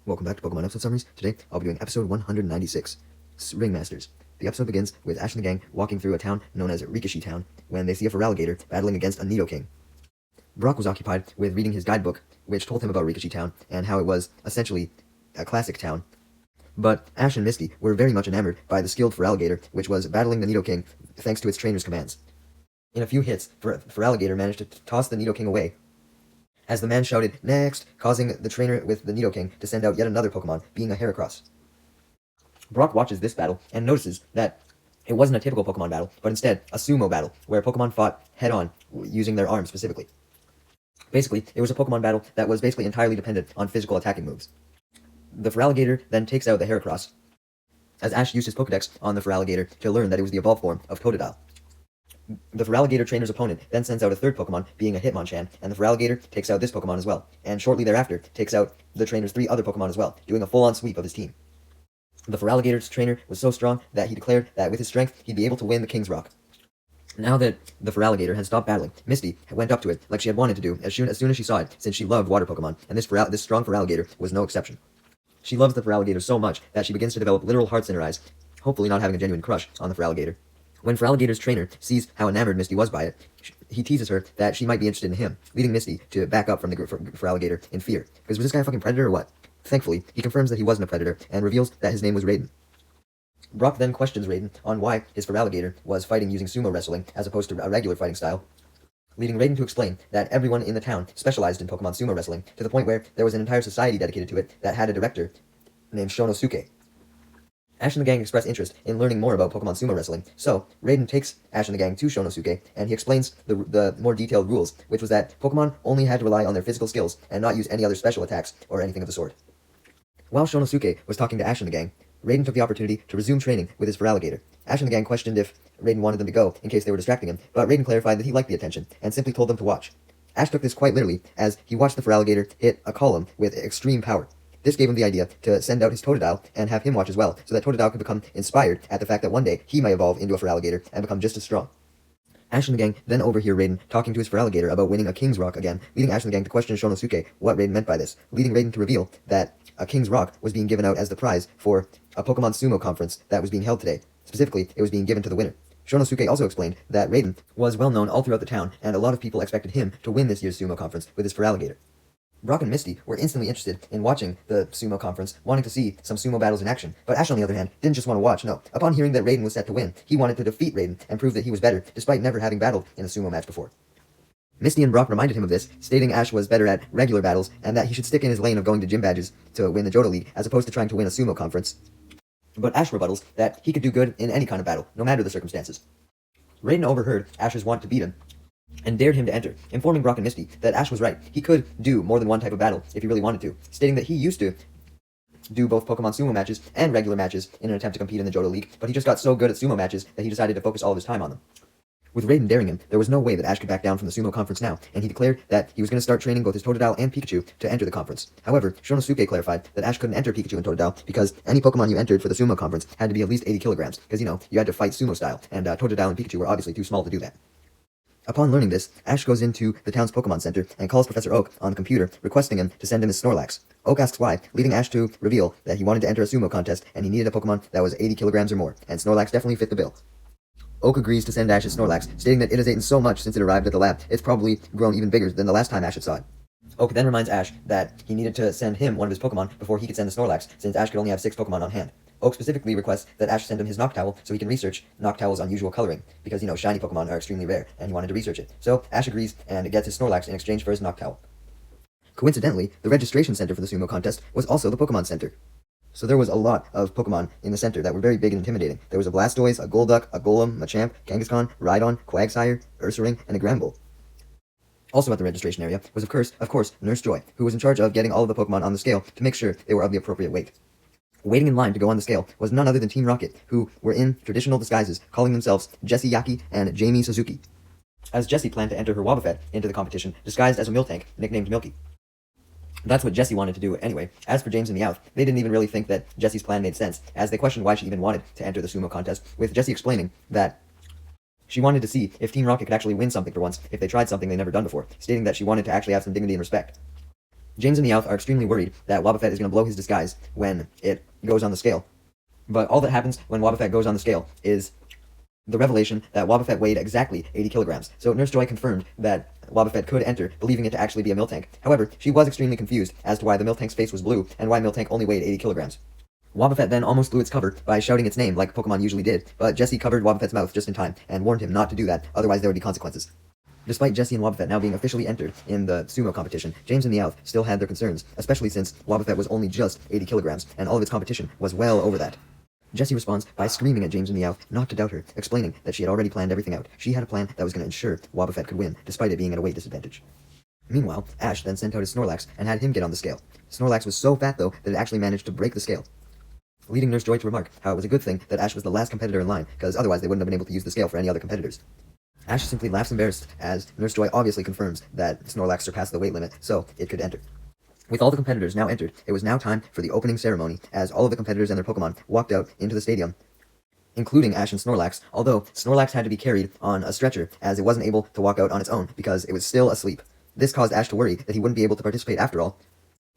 Welcome back to Pokemon Episode Summaries. Today, I'll be doing episode 196, Ringmasters. The episode begins with Ash and the gang walking through a town known as Rikishi Town when they see a Feraligatr battling against a Nidoking. Brock was occupied with reading his guidebook, which told him about Rikishi Town and how it was essentially a classic town. But Ash and Misty were very much enamored by the skilled Feraligatr, which was battling the Nidoking thanks to its trainer's commands. In a few hits, Feraligatr managed to toss the Nidoking away, as the man shouted, "Next!" causing the trainer with the Nidoking to send out yet another Pokemon, being a Heracross. Brock watches this battle and notices that it wasn't a typical Pokemon battle, but instead a sumo battle, where Pokemon fought head-on, using their arms specifically. Basically, it was a Pokemon battle that was basically entirely dependent on physical attacking moves. The Feraligatr then takes out the Heracross, as Ash used his Pokedex on the Feraligatr to learn that it was the evolved form of Totodile. The Feraligatr trainer's opponent then sends out a third Pokemon, being a Hitmonchan, and the Feraligatr takes out this Pokemon as well, and shortly thereafter takes out the trainer's 3 other Pokemon as well, doing a full-on sweep of his team. The Feraligatr's trainer was so strong that he declared that with his strength he'd be able to win the King's Rock. Now that the Feraligatr had stopped battling, Misty went up to it like she had wanted to do as soon as she saw it, since she loved water Pokemon, and this strong Feraligatr was no exception. She loves the Feraligatr so much that she begins to develop literal hearts in her eyes, hopefully not having a genuine crush on the Feraligatr. When Feraligatr's trainer sees how enamored Misty was by it, he teases her that she might be interested in him, leading Misty to back up from the Feraligatr in fear. Because was this guy a fucking predator or what? Thankfully, he confirms that he wasn't a predator, and reveals that his name was Raiden. Brock then questions Raiden on why his Feraligatr was fighting using sumo wrestling as opposed to a regular fighting style, leading Raiden to explain that everyone in the town specialized in Pokemon sumo wrestling, to the point where there was an entire society dedicated to it that had a director named Shonosuke. Ash and the gang express interest in learning more about Pokemon sumo wrestling, so Raiden takes Ash and the gang to Shonosuke, and he explains the more detailed rules, which was that Pokemon only had to rely on their physical skills and not use any other special attacks or anything of the sort. While Shonosuke was talking to Ash and the gang, Raiden took the opportunity to resume training with his Feraligatr. Ash and the gang questioned if Raiden wanted them to go in case they were distracting him, but Raiden clarified that he liked the attention and simply told them to watch. Ash took this quite literally, as he watched the Feraligatr hit a column with extreme power. This gave him the idea to send out his Totodile and have him watch as well, so that Totodile could become inspired at the fact that one day he may evolve into a Feraligatr and become just as strong. Ash and the gang then overhear Raiden talking to his Feraligatr about winning a King's Rock again, leading Ash and the gang to question Shonosuke what Raiden meant by this, leading Raiden to reveal that a King's Rock was being given out as the prize for a Pokemon Sumo conference that was being held today. Specifically, it was being given to the winner. Shonosuke also explained that Raiden was well known all throughout the town, and a lot of people expected him to win this year's Sumo conference with his Feraligatr. Brock and Misty were instantly interested in watching the sumo conference, wanting to see some sumo battles in action, but Ash, on the other hand, didn't just want to watch, no. Upon hearing that Raiden was set to win, he wanted to defeat Raiden and prove that he was better, despite never having battled in a sumo match before. Misty and Brock reminded him of this, stating Ash was better at regular battles, and that he should stick in his lane of going to gym badges to win the Johto League, as opposed to trying to win a sumo conference. But Ash rebuttals that he could do good in any kind of battle, no matter the circumstances. Raiden overheard Ash's want to beat him, and dared him to enter, informing Brock and Misty that Ash was right. He could do more than one type of battle if he really wanted to, stating that he used to do both Pokemon Sumo matches and regular matches in an attempt to compete in the Johto League, but he just got so good at Sumo matches that he decided to focus all of his time on them. With Raiden daring him, there was no way that Ash could back down from the Sumo conference now, and he declared that he was going to start training both his Totodile and Pikachu to enter the conference. However, Shonosuke clarified that Ash couldn't enter Pikachu and Totodile because any Pokemon you entered for the Sumo conference had to be at least 80 kilograms, because, you had to fight Sumo style, and Totodile and Pikachu were obviously too small to do that. Upon learning this, Ash goes into the town's Pokemon Center and calls Professor Oak on the computer, requesting him to send him his Snorlax. Oak asks why, leading Ash to reveal that he wanted to enter a sumo contest and he needed a Pokemon that was 80 kilograms or more, and Snorlax definitely fit the bill. Oak agrees to send Ash his Snorlax, stating that it has eaten so much since it arrived at the lab, it's probably grown even bigger than the last time Ash had saw it. Oak then reminds Ash that he needed to send him one of his Pokemon before he could send the Snorlax, since Ash could only have 6 Pokemon on hand. Oak specifically requests that Ash send him his Noctowl so he can research Noctowl's unusual coloring, because, shiny Pokemon are extremely rare, and he wanted to research it. So, Ash agrees and gets his Snorlax in exchange for his Noctowl. Coincidentally, the registration center for the Sumo contest was also the Pokemon Center. So there was a lot of Pokemon in the center that were very big and intimidating. There was a Blastoise, a Golduck, a Golem, Machamp, Kangaskhan, Rhydon, Quagsire, Ursaring, and a Granbull. Also at the registration area was, of course, Nurse Joy, who was in charge of getting all of the Pokemon on the scale to make sure they were of the appropriate weight. Waiting in line to go on the scale was none other than Team Rocket, who were in traditional disguises, calling themselves Jessie Yaki and Jamie Suzuki, as Jessie planned to enter her Wobbuffet into the competition, disguised as a Miltank, nicknamed Milky. That's what Jessie wanted to do anyway. As for James and Meowth, they didn't even really think that Jessie's plan made sense, as they questioned why she even wanted to enter the sumo contest, with Jessie explaining that she wanted to see if Team Rocket could actually win something for once if they tried something they'd never done before, stating that she wanted to actually have some dignity and respect. James and Meowth are extremely worried that Wobbuffet is going to blow his disguise when it goes on the scale. But all that happens when Wobbuffet goes on the scale is the revelation that Wobbuffet weighed exactly 80 kilograms. So Nurse Joy confirmed that Wobbuffet could enter, believing it to actually be a Miltank. However, she was extremely confused as to why the Miltank's face was blue and why Miltank only weighed 80 kilograms. Wobbuffet then almost blew its cover by shouting its name like Pokemon usually did, but Jessie covered Wobbuffet's mouth just in time and warned him not to do that, otherwise there would be consequences. Despite Jessie and Wobbuffet now being officially entered in the sumo competition, James and Meowth still had their concerns, especially since Wobbuffet was only just 80 kilograms, and all of its competition was well over that. Jessie responds by screaming at James and Meowth not to doubt her, explaining that she had already planned everything out. She had a plan that was going to ensure Wobbuffet could win, despite it being at a weight disadvantage. Meanwhile, Ash then sent out his Snorlax and had him get on the scale. Snorlax was so fat, though, that it actually managed to break the scale, leading Nurse Joy to remark how it was a good thing that Ash was the last competitor in line, because otherwise they wouldn't have been able to use the scale for any other competitors. Ash simply laughs embarrassed, as Nurse Joy obviously confirms that Snorlax surpassed the weight limit, so it could enter. With all the competitors now entered, it was now time for the opening ceremony, as all of the competitors and their Pokemon walked out into the stadium, including Ash and Snorlax, although Snorlax had to be carried on a stretcher, as it wasn't able to walk out on its own, because it was still asleep. This caused Ash to worry that he wouldn't be able to participate after all.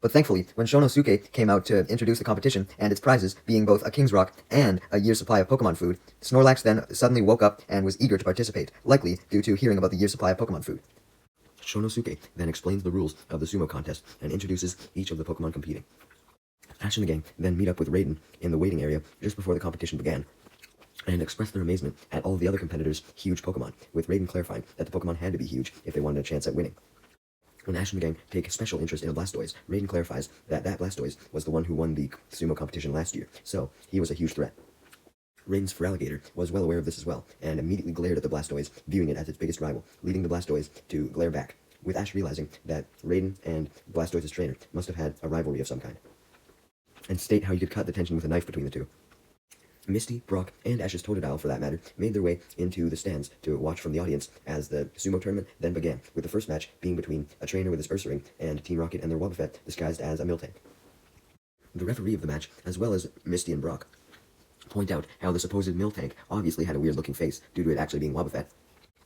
But thankfully, when Shonosuke came out to introduce the competition, and its prizes being both a King's Rock and a year's supply of Pokemon food, Snorlax then suddenly woke up and was eager to participate, likely due to hearing about the year's supply of Pokemon food. Shonosuke then explains the rules of the sumo contest and introduces each of the Pokemon competing. Ash and the gang then meet up with Raiden in the waiting area just before the competition began, and express their amazement at all of the other competitors' huge Pokemon, with Raiden clarifying that the Pokemon had to be huge if they wanted a chance at winning. When Ash and the gang take special interest in a Blastoise, Raiden clarifies that Blastoise was the one who won the sumo competition last year, so he was a huge threat. Raiden's Feraligatr was well aware of this as well, and immediately glared at the Blastoise, viewing it as its biggest rival, leading the Blastoise to glare back, with Ash realizing that Raiden and Blastoise's trainer must have had a rivalry of some kind, and state how you could cut the tension with a knife between the two. Misty, Brock, and Ash's Totodile, for that matter, made their way into the stands to watch from the audience as the sumo tournament then began, with the first match being between a trainer with his Ursaring and Team Rocket and their Wobbuffet disguised as a Miltank. The referee of the match, as well as Misty and Brock, point out how the supposed Miltank obviously had a weird-looking face due to it actually being Wobbuffet.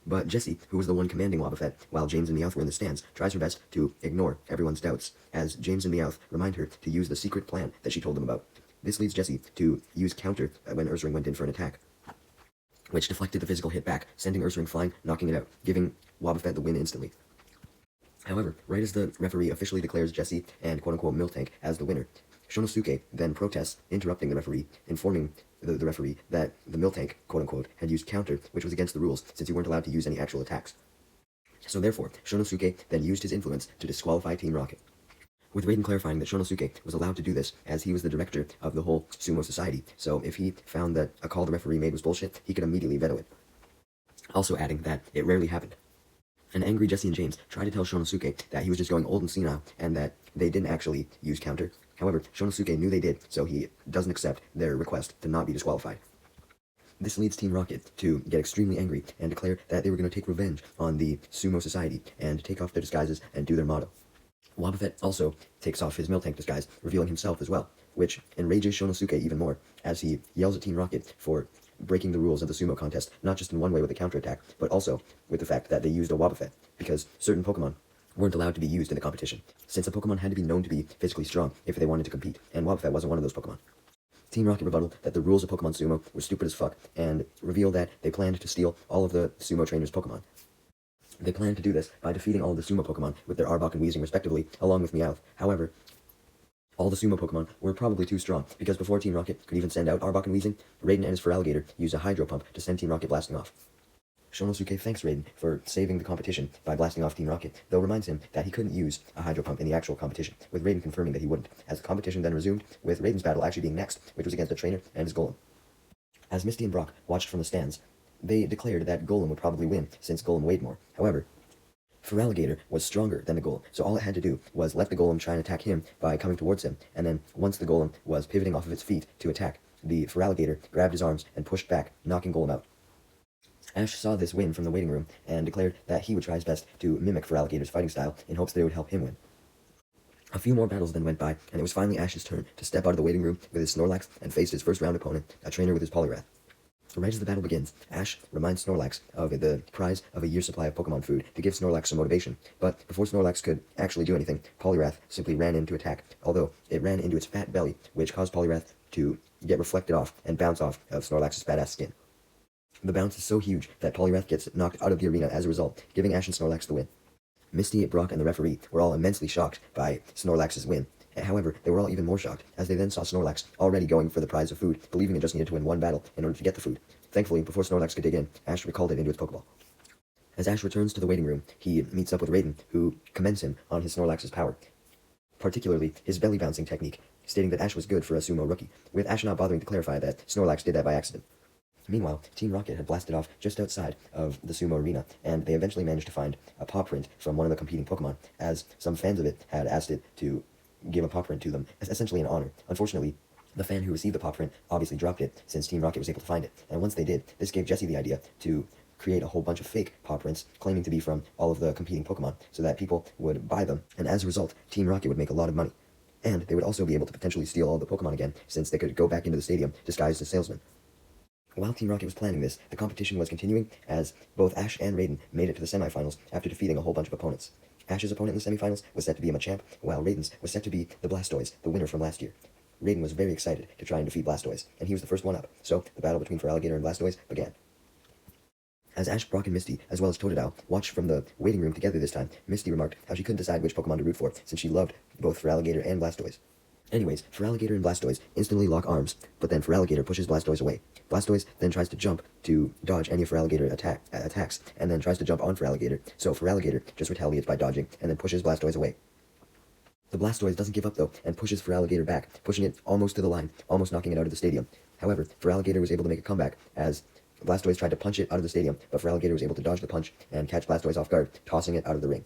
But Jessie, who was the one commanding Wobbuffet while James and Meowth were in the stands, tries her best to ignore everyone's doubts, as James and Meowth remind her to use the secret plan that she told them about. This leads Jessie to use counter when Ursaring went in for an attack, which deflected the physical hit back, sending Ursaring flying, knocking it out, giving Wobbuffet the win instantly. However, right as the referee officially declares Jessie and quote-unquote Miltank as the winner, Shonosuke then protests, interrupting the referee, informing the referee that the Miltank, quote-unquote, had used counter, which was against the rules, since you weren't allowed to use any actual attacks. So therefore, Shonosuke then used his influence to disqualify Team Rocket, with Raiden clarifying that Shonosuke was allowed to do this as he was the director of the whole sumo society, so if he found that a call the referee made was bullshit, he could immediately veto it. Also adding that it rarely happened. An angry Jessie and James try to tell Shonosuke that he was just going old and senile, and that they didn't actually use counter. However, Shonosuke knew they did, so he doesn't accept their request to not be disqualified. This leads Team Rocket to get extremely angry and declare that they were going to take revenge on the sumo society and take off their disguises and do their motto. Wobbuffet also takes off his Miltank disguise, revealing himself as well, which enrages Shonosuke even more, as he yells at Team Rocket for breaking the rules of the sumo contest, not just in one way with a counterattack, but also with the fact that they used a Wobbuffet, because certain Pokemon weren't allowed to be used in the competition, since a Pokemon had to be known to be physically strong if they wanted to compete, and Wobbuffet wasn't one of those Pokemon. Team Rocket rebutted that the rules of Pokemon Sumo were stupid as fuck, and revealed that they planned to steal all of the sumo trainers' Pokemon. They planned to do this by defeating all of the sumo Pokemon with their Arbok and Weezing respectively, along with Meowth. However, all the sumo Pokemon were probably too strong, because before Team Rocket could even send out Arbok and Weezing, Raiden and his Feraligatr used a Hydro Pump to send Team Rocket blasting off. Shonosuke thanks Raiden for saving the competition by blasting off Team Rocket, though reminds him that he couldn't use a Hydro Pump in the actual competition, with Raiden confirming that he wouldn't, as the competition then resumed, with Raiden's battle actually being next, which was against a trainer and his Golem. As Misty and Brock watched from the stands, they declared that Golem would probably win, since Golem weighed more. However, Feraligatr was stronger than the Golem, so all it had to do was let the Golem try and attack him by coming towards him, and then once the Golem was pivoting off of its feet to attack, the Feraligatr grabbed his arms and pushed back, knocking Golem out. Ash saw this win from the waiting room, and declared that he would try his best to mimic Feraligatr's fighting style in hopes that it would help him win. A few more battles then went by, and it was finally Ash's turn to step out of the waiting room with his Snorlax and face his first round opponent, a trainer with his Poliwrath. Right as the battle begins, Ash reminds Snorlax of the prize of a year's supply of Pokemon food to give Snorlax some motivation. But before Snorlax could actually do anything, Poliwrath simply ran in to attack, although it ran into its fat belly, which caused Poliwrath to get reflected off and bounce off of Snorlax's badass skin. The bounce is so huge that Poliwrath gets knocked out of the arena as a result, giving Ash and Snorlax the win. Misty, Brock, and the referee were all immensely shocked by Snorlax's win. However, they were all even more shocked, as they then saw Snorlax already going for the prize of food, believing it just needed to win one battle in order to get the food. Thankfully, before Snorlax could dig in, Ash recalled it into its Pokeball. As Ash returns to the waiting room, he meets up with Raiden, who commends him on his Snorlax's power, particularly his belly bouncing technique, stating that Ash was good for a sumo rookie, with Ash not bothering to clarify that Snorlax did that by accident. Meanwhile, Team Rocket had blasted off just outside of the sumo arena, and they eventually managed to find a paw print from one of the competing Pokemon, as some fans of it had asked it to give a paw print to them, essentially in honor. Unfortunately, the fan who received the paw print obviously dropped it, since Team Rocket was able to find it, and once they did, this gave Jesse the idea to create a whole bunch of fake paw prints claiming to be from all of the competing Pokemon, so that people would buy them, and as a result, Team Rocket would make a lot of money. And they would also be able to potentially steal all the Pokemon again, since they could go back into the stadium disguised as salesmen. While Team Rocket was planning this, the competition was continuing as both Ash and Raiden made it to the semifinals after defeating a whole bunch of opponents. Ash's opponent in the semifinals was set to be a Machamp, while Raiden's was set to be the Blastoise, the winner from last year. Raiden was very excited to try and defeat Blastoise, and he was the first one up, so the battle between Feraligatr and Blastoise began. As Ash, Brock, and Misty, as well as Totodile, watched from the waiting room together this time, Misty remarked how she couldn't decide which Pokemon to root for, since she loved both Feraligatr and Blastoise. Anyways, Feraligatr and Blastoise instantly lock arms, but then Feraligatr pushes Blastoise away. Blastoise then tries to jump to dodge any of Feraligatr attacks, and then tries to jump on Feraligatr, so Feraligatr just retaliates by dodging, and then pushes Blastoise away. The Blastoise doesn't give up though, and pushes Feraligatr back, pushing it almost to the line, almost knocking it out of the stadium. However, Feraligatr was able to make a comeback, as Blastoise tried to punch it out of the stadium, but Feraligatr was able to dodge the punch and catch Blastoise off guard, tossing it out of the ring.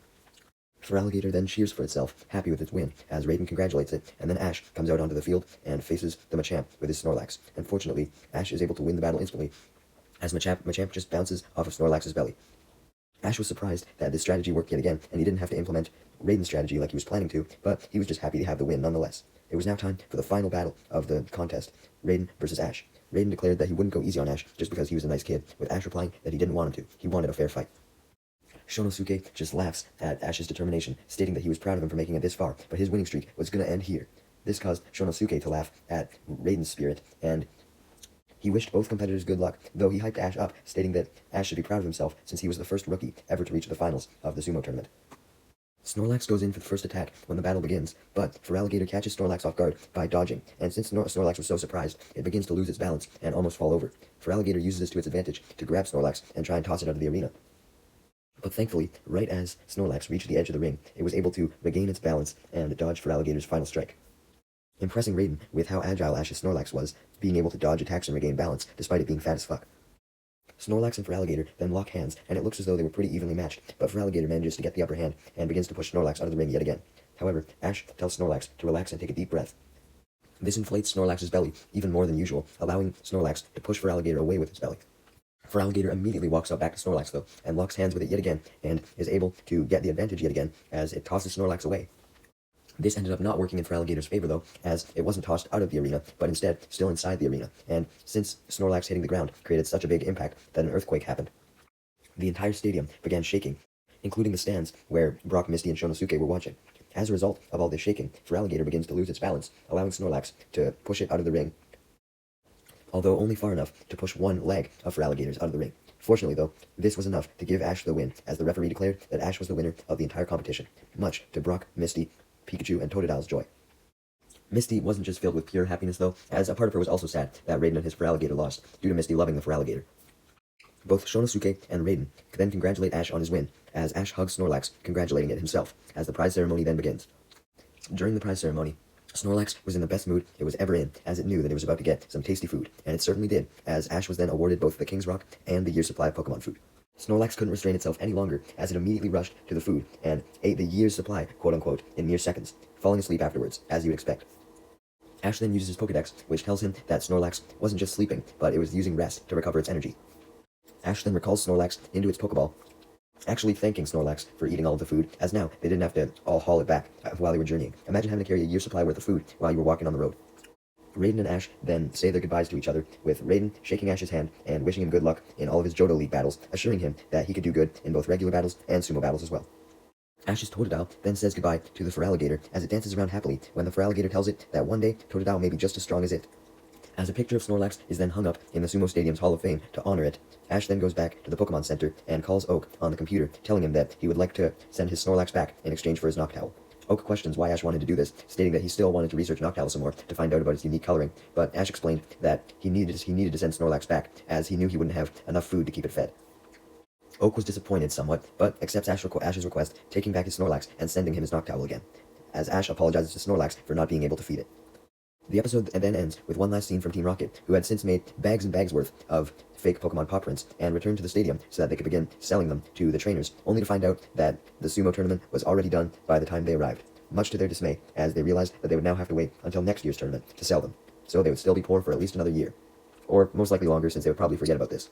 Feraligatr then cheers for itself, happy with its win, as Raiden congratulates it, and then Ash comes out onto the field and faces the Machamp with his Snorlax. Unfortunately, Ash is able to win the battle instantly, as Machamp just bounces off of Snorlax's belly. Ash was surprised that this strategy worked yet again, and he didn't have to implement Raiden's strategy like he was planning to, but he was just happy to have the win nonetheless. It was now time for the final battle of the contest, Raiden versus Ash. Raiden declared that he wouldn't go easy on Ash just because he was a nice kid, with Ash replying that he didn't want him to. He wanted a fair fight. Shonosuke just laughs at Ash's determination, stating that he was proud of him for making it this far, but his winning streak was going to end here. This caused Shonosuke to laugh at Raiden's spirit, and he wished both competitors good luck, though he hyped Ash up, stating that Ash should be proud of himself since he was the first rookie ever to reach the finals of the sumo tournament. Snorlax goes in for the first attack when the battle begins, but Feraligatr catches Snorlax off guard by dodging, and since Snorlax was so surprised, it begins to lose its balance and almost fall over. Feraligatr uses this to its advantage to grab Snorlax and try and toss it out of the arena. But thankfully, right as Snorlax reached the edge of the ring, it was able to regain its balance and dodge Feraligatr's final strike, impressing Raiden with how agile Ash's Snorlax was, being able to dodge attacks and regain balance, despite it being fat as fuck. Snorlax and Feraligatr then lock hands, and it looks as though they were pretty evenly matched, but Feraligatr manages to get the upper hand and begins to push Snorlax out of the ring yet again. However, Ash tells Snorlax to relax and take a deep breath. This inflates Snorlax's belly even more than usual, allowing Snorlax to push Feraligatr away with its belly. Feraligatr immediately walks up back to Snorlax though, and locks hands with it yet again, and is able to get the advantage yet again, as it tosses Snorlax away. This ended up not working in Feraligatr's favor though, as it wasn't tossed out of the arena, but instead still inside the arena, and since Snorlax hitting the ground created such a big impact that an earthquake happened. The entire stadium began shaking, including the stands where Brock, Misty, and Shonosuke were watching. As a result of all this shaking, Feraligatr begins to lose its balance, allowing Snorlax to push it out of the ring, although only far enough to push one leg of Feraligatr's out of the ring. Fortunately though, this was enough to give Ash the win, as the referee declared that Ash was the winner of the entire competition, much to Brock, Misty, Pikachu, and Totodile's joy. Misty wasn't just filled with pure happiness though, as a part of her was also sad that Raiden and his Feraligatr lost, due to Misty loving the Feraligatr. Both Shonosuke and Raiden then congratulate Ash on his win, as Ash hugs Snorlax, congratulating it himself, as the prize ceremony then begins. During the prize ceremony, Snorlax was in the best mood it was ever in, as it knew that it was about to get some tasty food, and it certainly did, as Ash was then awarded both the King's Rock and the year's supply of Pokemon food. Snorlax couldn't restrain itself any longer, as it immediately rushed to the food, and ate the year's supply, quote-unquote, in mere seconds, falling asleep afterwards, as you'd expect. Ash then uses his Pokedex, which tells him that Snorlax wasn't just sleeping, but it was using rest to recover its energy. Ash then recalls Snorlax into its Pokeball, actually thanking Snorlax for eating all of the food, as now they didn't have to all haul it back while they were journeying. Imagine having to carry a year's supply worth of food while you were walking on the road. Raiden and Ash then say their goodbyes to each other, with Raiden shaking Ash's hand and wishing him good luck in all of his Johto League battles, assuring him that he could do good in both regular battles and sumo battles as well. Ash's Totodile then says goodbye to the Feraligatr as it dances around happily when the Feraligatr tells it that one day Totodile may be just as strong as it. As a picture of Snorlax is then hung up in the Sumo Stadium's Hall of Fame to honor it, Ash then goes back to the Pokemon Center and calls Oak on the computer, telling him that he would like to send his Snorlax back in exchange for his Noctowl. Oak questions why Ash wanted to do this, stating that he still wanted to research Noctowl some more to find out about its unique coloring, but Ash explained that he needed to send Snorlax back, as he knew he wouldn't have enough food to keep it fed. Oak was disappointed somewhat, but accepts Ash's request, taking back his Snorlax and sending him his Noctowl again, as Ash apologizes to Snorlax for not being able to feed it. The episode then ends with one last scene from Team Rocket, who had since made bags and bags worth of fake Pokemon paw prints and returned to the stadium so that they could begin selling them to the trainers, only to find out that the sumo tournament was already done by the time they arrived, much to their dismay, as they realized that they would now have to wait until next year's tournament to sell them, so they would still be poor for at least another year, or most likely longer since they would probably forget about this.